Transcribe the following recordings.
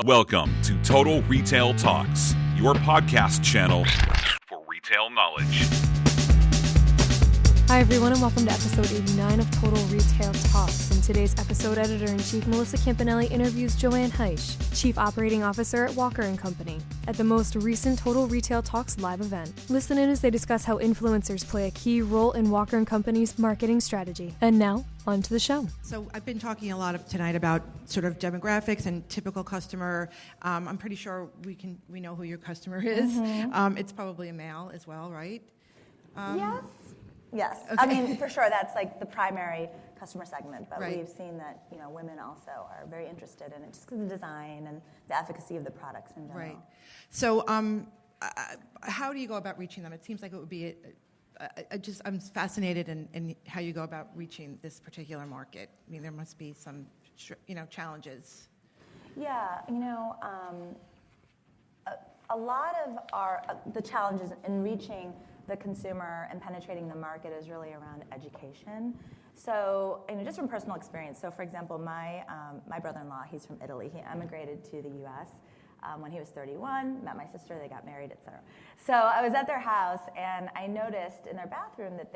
Welcome to Total Retail Talks, your podcast channel for retail knowledge. Hi everyone, and welcome to episode 89 of Total Retail Talks. In today's episode, Editor-in-Chief Melissa Campanelli interviews Joanne Hsieh, Chief Operating Officer at Walker & Company, at the most recent Total Retail Talks live event. Listen in as they discuss how influencers play a key role in Walker & Company's marketing strategy. And now, on to the show. So I've been talking a lot tonight about sort of demographics and typical customer. I'm pretty sure we know who your customer is. Mm-hmm. It's probably a male as well, right? Yes. Okay. I mean, for sure, that's like the primary customer segment, but We've seen that, women also are very interested in it just because of the design and the efficacy of the products in general. Right. So how do you go about reaching them? It seems like it would be I'm fascinated in how you go about reaching this particular market. I mean, there must be some, challenges. Yeah, a lot of the challenges in reaching the consumer and penetrating the market is really around education. So, just from personal experience. So, for example, my brother-in-law, he's from Italy. He emigrated to the U.S. When he was 31, met my sister, they got married, etc. So I was at their house, and I noticed in their bathroom that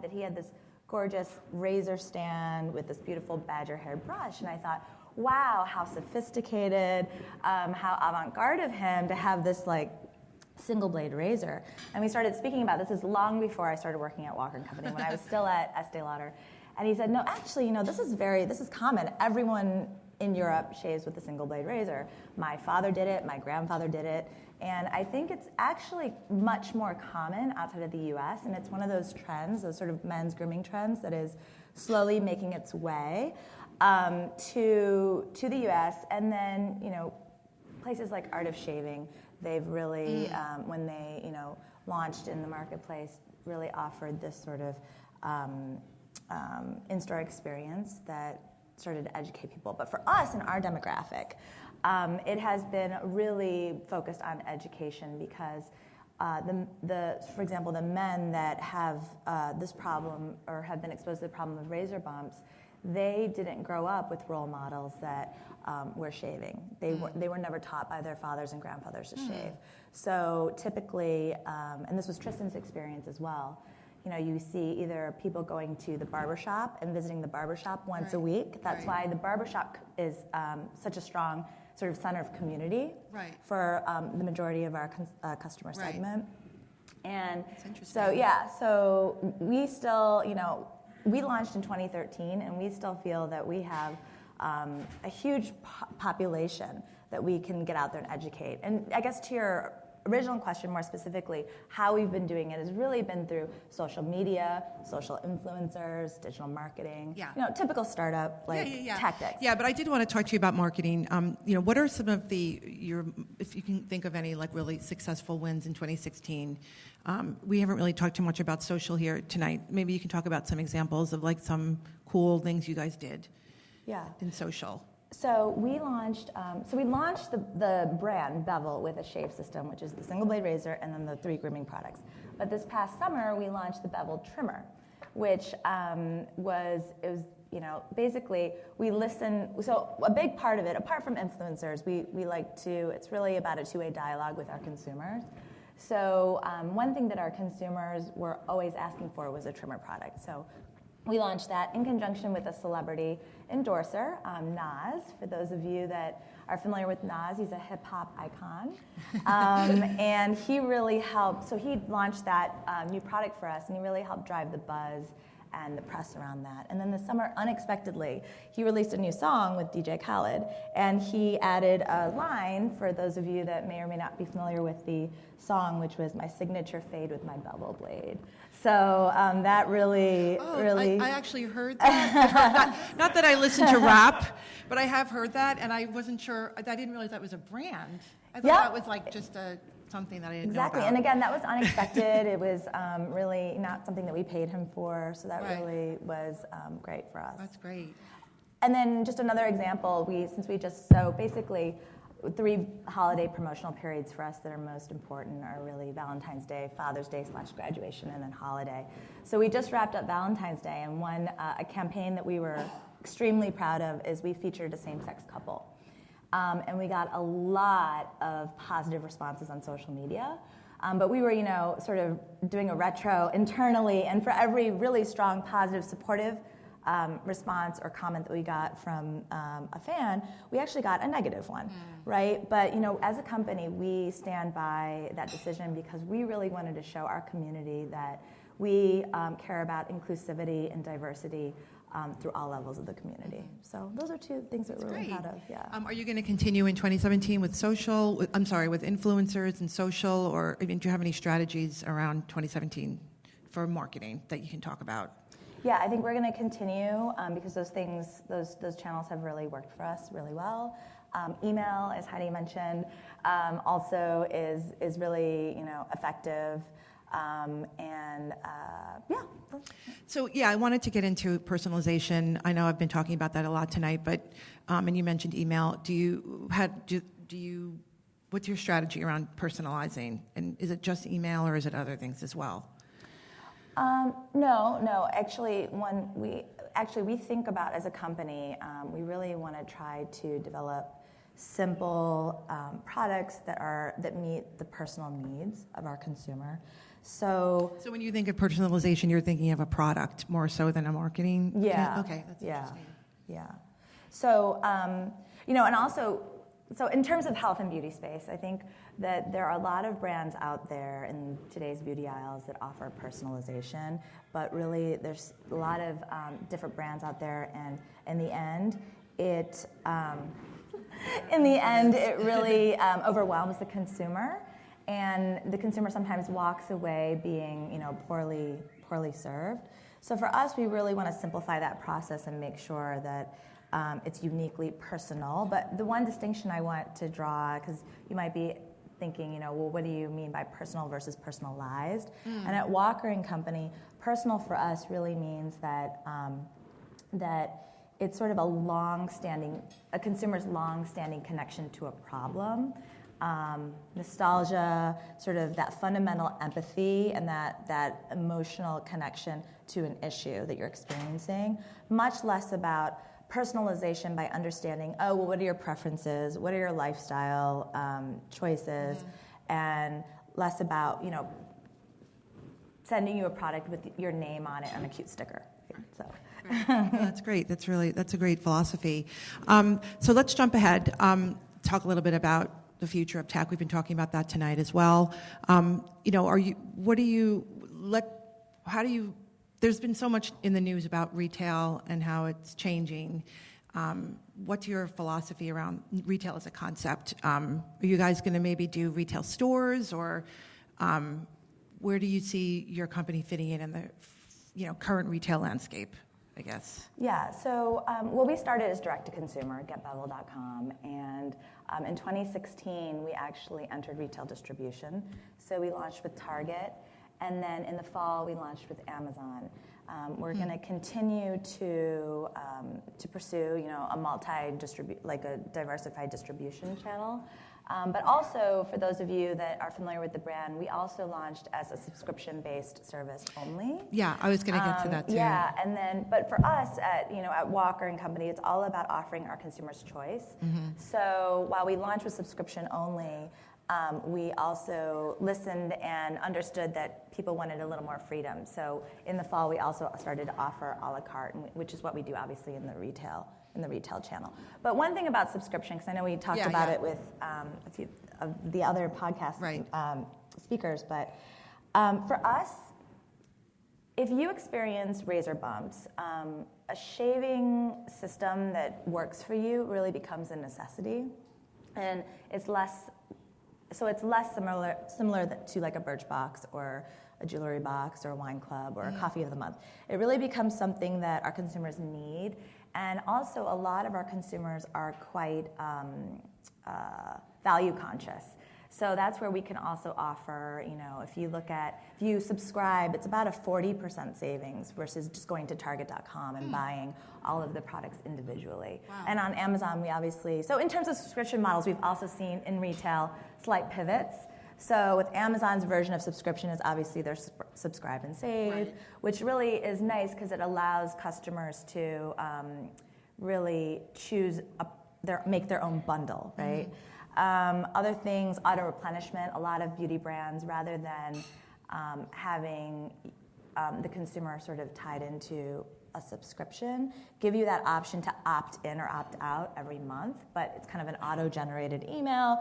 he had this gorgeous razor stand with this beautiful badger hair brush, and I thought, wow, how sophisticated, how avant-garde of him to have this single blade razor. And we started speaking about this is long before I started working at Walker & Company, when I was still at Estee Lauder. And he said, no, actually, this is common. Everyone in Europe shaves with a single blade razor. My father did it, my grandfather did it, and I think it's actually much more common outside of the US, and it's one of those trends, those sort of men's grooming trends that is slowly making its way to the US. And then, places like Art of Shaving, they've really, when they, launched in the marketplace, really offered this sort of in-store experience that started to educate people. But for us in our demographic, it has been really focused on education because for example, the men that have this problem or have been exposed to the problem of razor bumps, they didn't grow up with role models that were shaving. They were never taught by their fathers and grandfathers to shave. So typically, and this was Tristan's experience as well, you see either people going to the barbershop and visiting the barbershop once a week. That's why the barbershop is such a strong sort of center of community for the majority of our customer segment. And so we still, we launched in 2013, and we still feel that we have a huge population that we can get out there and educate. And I guess to your original question, more specifically, how we've been doing it has really been through social media, social influencers, digital marketing, typical startup tactics. Yeah, but I did want to talk to you about marketing. What are some of if you can think of any really successful wins in 2016? We haven't really talked too much about social here tonight. Maybe you can talk about some examples of some cool things you guys did in social. So we launched the brand Bevel with a shave system, which is the single blade razor and then the 3 grooming products. But this past summer we launched the Bevel trimmer, which basically we listen. So a big part of it, apart from influencers, we like to. It's really about a two-way dialogue with our consumers. So one thing that our consumers were always asking for was a trimmer product. So we launched that in conjunction with a celebrity endorser, Nas. For those of you that are familiar with Nas, he's a hip-hop icon. And he really helped. So he launched that new product for us, and he really helped drive the buzz and the press around that. And then this summer, unexpectedly, he released a new song with DJ Khaled, and he added a line, for those of you that may or may not be familiar with the song, which was my signature fade with my bevel blade. So that really... I actually heard that. Not that I listen to rap, but I have heard that, and I wasn't sure. I didn't realize that was a brand. I thought that was just something that I didn't know about. And again, that was unexpected. It was really not something that we paid him for, so that really was great for us. That's great. And then just another example, basically 3 holiday promotional periods for us that are most important are really Valentine's Day, Father's Day / graduation, and then holiday. So we just wrapped up Valentine's Day, and a campaign that we were extremely proud of is we featured a same-sex couple. And we got a lot of positive responses on social media. But we were, sort of doing a retro internally, and for every really strong, positive, supportive response or comment that we got from a fan, we actually got a negative one, right? But, as a company, we stand by that decision because we really wanted to show our community that we care about inclusivity and diversity through all levels of the community. So those are two things that we're really proud of. Yeah. Are you going to continue in 2017 with with influencers and social, or do you have any strategies around 2017 for marketing that you can talk about? Yeah, I think we're going to continue because those channels have really worked for us really well. Email, as Heidi mentioned, also is really effective. So I wanted to get into personalization. I know I've been talking about that a lot tonight, but and you mentioned email. What's your strategy around personalizing? And is it just email or is it other things as well? No. Actually, we think about as a company, we really want to try to develop simple products that meet the personal needs of our consumer. So when you think of personalization, you're thinking of a product more so than a marketing? Yeah. Okay, that's interesting. Yeah. So, and also, so in terms of health and beauty space, I think that there are a lot of brands out there in today's beauty aisles that offer personalization, but really there's a lot of different brands out there, and in the end, it really overwhelms the consumer. And the consumer sometimes walks away being, poorly served. So for us, we really want to simplify that process and make sure that it's uniquely personal. But the one distinction I want to draw, because you might be thinking, what do you mean by personal versus personalized? And at Walker & Company, personal for us really means that it's sort of a consumer's long-standing connection to a problem. Nostalgia, sort of that fundamental empathy and that emotional connection to an issue that you're experiencing, much less about personalization by understanding, what are your preferences, what are your lifestyle choices, and less about, sending you a product with your name on it and a cute sticker. So. That's great. That's a great philosophy. So let's jump ahead. Talk a little bit about the future of tech. We've been talking about that tonight as well. There's been so much in the news about retail and how it's changing. What's your philosophy around retail as a concept? Are you guys going to maybe do retail stores, or where do you see your company fitting in the current retail landscape, I guess? Yeah, so we started as direct-to-consumer, getbevel.com, and in 2016, we actually entered retail distribution. So we launched with Target, and then in the fall, we launched with Amazon. We're going to continue to pursue, a diversified distribution channel. But also, for those of you that are familiar with the brand, we also launched as a subscription-based service only. Yeah, I was going to get to that too. Yeah, but for us at Walker & Company, it's all about offering our consumers choice. So while we launched with subscription only, we also listened and understood that people wanted a little more freedom. So in the fall, we also started to offer a la carte, which is what we do obviously in the retail channel. But one thing about subscription, because I know we talked about it with a few of the other podcast speakers, but for us, if you experience razor bumps, a shaving system that works for you really becomes a necessity, and it's less similar to like a Birchbox or a jewelry box or a wine club or a coffee of the month. It really becomes something that our consumers need. And also, a lot of our consumers are quite value conscious. So that's where we can also offer, if you subscribe, it's about a 40% savings versus just going to Target.com and buying all of the products individually. Wow. And on Amazon, we obviously, so in terms of subscription models, we've also seen in retail slight pivots. So with Amazon's version of subscription is obviously their subscribe and save, which really is nice because it allows customers to really choose make their own bundle, right? Other things, auto replenishment. A lot of beauty brands, rather than having the consumer sort of tied into a subscription, give you that option to opt in or opt out every month, but it's kind of an auto-generated email.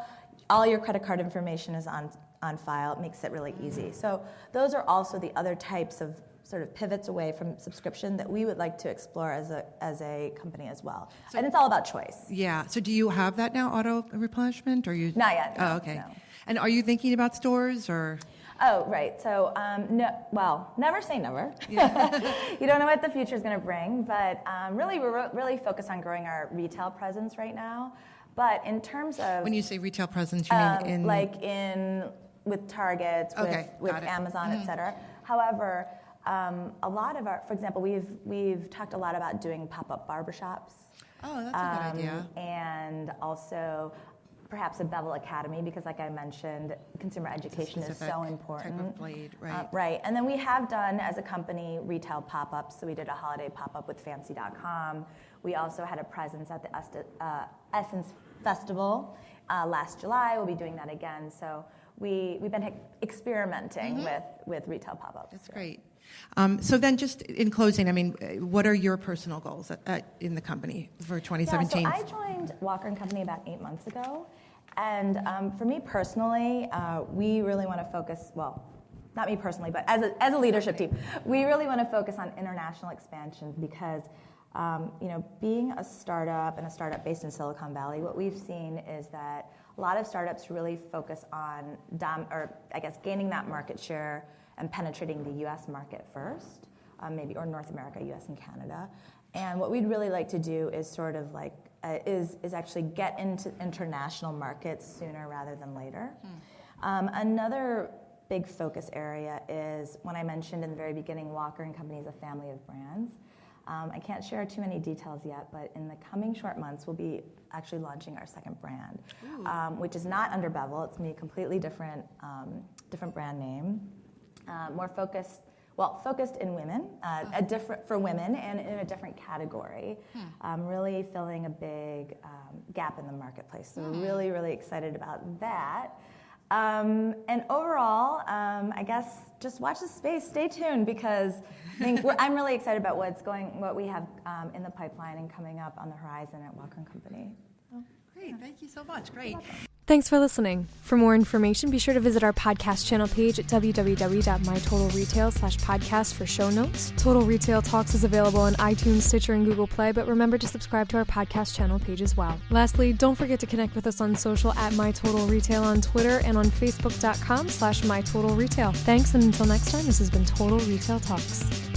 All your credit card information is on file. It makes it really easy. So those are also the other types of sort of pivots away from subscription that we would like to explore as a company as well. And it's all about choice. Yeah. So do you have that now, auto replenishment, or you? Not yet. No, oh, okay. No. And are you thinking about stores or? Oh, right. So, no. Well, never say never. Yeah. You don't know what the future is going to bring, but really, we're really focused on growing our retail presence right now. But in terms of when you say retail presence, you mean in with Target, with Amazon, et cetera. However, a lot of for example, we've talked a lot about doing pop-up barbershops. Oh, that's a good idea. And also perhaps a Bevel Academy, because like I mentioned, consumer education is so important. Type of blade, right. Right. And then we have done, as a company, retail pop-ups. So we did a holiday pop-up with Fancy.com. We also had a presence at the Essence Festival last July. We'll be doing that again. So we've been experimenting with retail pop-ups. That's great. So then just in closing, I mean, what are your personal goals in the company for 2017? Yeah, so I joined Walker & Company about 8 months ago. And for me personally, we really want to focus, well, not me personally, but as a leadership team, we really want to focus on international expansion because, being a startup and a startup based in Silicon Valley, what we've seen is that a lot of startups really focus on, gaining that market share and penetrating the U.S. market first, or North America, U.S. and Canada. And what we'd really like to do is sort of is actually get into international markets sooner rather than later. Another big focus area is, when I mentioned in the very beginning, Walker & Company is a family of brands. I can't share too many details yet, but in the coming short months, we'll be actually launching our second brand, which is not under Bevel. It's going to be a completely different brand name. More focused in women, for women, and in a different category, really filling a big gap in the marketplace. So we're really, really excited about that. And overall, I guess just watch the space, stay tuned, because I'm really excited about what we have in the pipeline and coming up on the horizon at Walker & Company. Oh, great, thank you so much. Great. Thanks for listening. For more information, be sure to visit our podcast channel page at www.mytotalretail.com/podcast for show notes. Total Retail Talks is available on iTunes, Stitcher, and Google Play, but remember to subscribe to our podcast channel page as well. Lastly, don't forget to connect with us on social at MyTotalRetail on Twitter and on Facebook.com/MyTotalRetail. Thanks, and until next time, this has been Total Retail Talks.